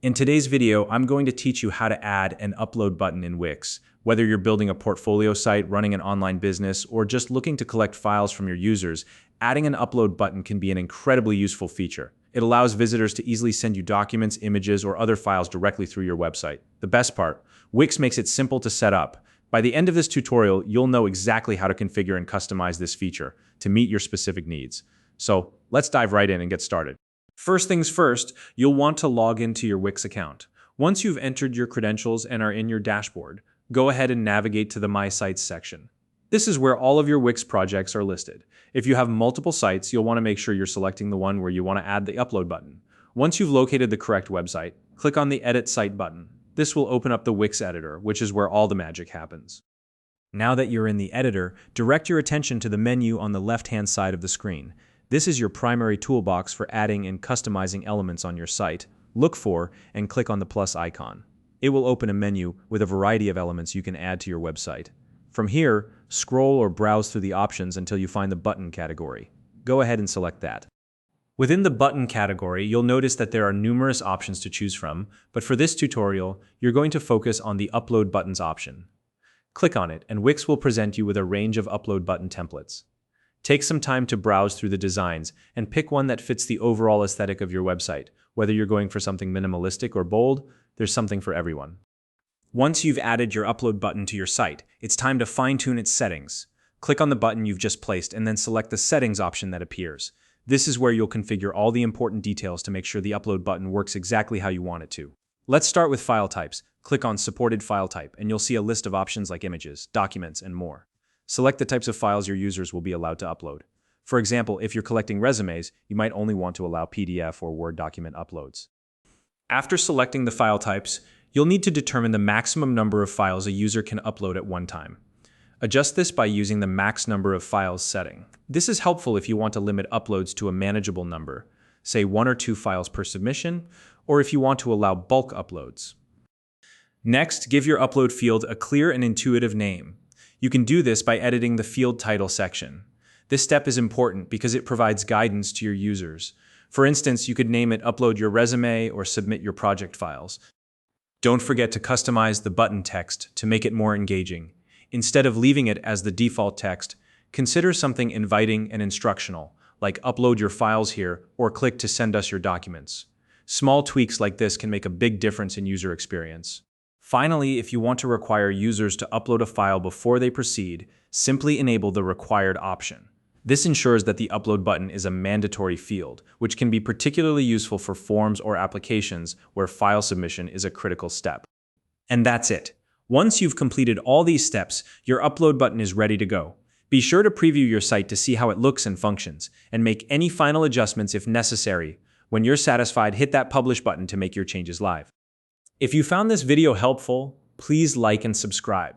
In today's video, I'm going to teach you how to add an upload button in Wix. Whether you're building a portfolio site, running an online business, or just looking to collect files from your users, adding an upload button can be an incredibly useful feature. It allows visitors to easily send you documents, images, or other files directly through your website. The best part, Wix makes it simple to set up. By the end of this tutorial, you'll know exactly how to configure and customize this feature to meet your specific needs. So let's dive right in and get started. First things first, you'll want to log into your Wix account. Once you've entered your credentials and are in your dashboard, go ahead and navigate to the My Sites section. This is where all of your Wix projects are listed. If you have multiple sites, you'll want to make sure you're selecting the one where you want to add the upload button. Once you've located the correct website, click on the Edit Site button. This will open up the Wix Editor, which is where all the magic happens. Now that you're in the editor, direct your attention to the menu on the left-hand side of the screen. This is your primary toolbox for adding and customizing elements on your site. Look for and click on the plus icon. It will open a menu with a variety of elements you can add to your website. From here, scroll or browse through the options until you find the button category. Go ahead and select that. Within the button category, you'll notice that there are numerous options to choose from, but for this tutorial, you're going to focus on the Upload Buttons option. Click on it, and Wix will present you with a range of upload button templates. Take some time to browse through the designs and pick one that fits the overall aesthetic of your website. Whether you're going for something minimalistic or bold, there's something for everyone. Once you've added your upload button to your site, it's time to fine-tune its settings. Click on the button you've just placed and then select the Settings option that appears. This is where you'll configure all the important details to make sure the upload button works exactly how you want it to. Let's start with file types. Click on Supported File Type and you'll see a list of options like images, documents, and more. Select the types of files your users will be allowed to upload. For example, if you're collecting resumes, you might only want to allow PDF or Word document uploads. After selecting the file types, you'll need to determine the maximum number of files a user can upload at one time. Adjust this by using the Max Number of Files setting. This is helpful if you want to limit uploads to a manageable number, say 1 or 2 files per submission, or if you want to allow bulk uploads. Next, give your upload field a clear and intuitive name. You can do this by editing the field title section. This step is important because it provides guidance to your users. For instance, you could name it Upload Your Resume or Submit Your Project Files. Don't forget to customize the button text to make it more engaging. Instead of leaving it as the default text, consider something inviting and instructional, like Upload Your Files Here or click to send us your documents. Small tweaks like this can make a big difference in user experience. Finally, if you want to require users to upload a file before they proceed, simply enable the Required option. This ensures that the upload button is a mandatory field, which can be particularly useful for forms or applications where file submission is a critical step. And that's it. Once you've completed all these steps, your upload button is ready to go. Be sure to preview your site to see how it looks and functions, and make any final adjustments if necessary. When you're satisfied, hit that Publish button to make your changes live. If you found this video helpful, please like and subscribe.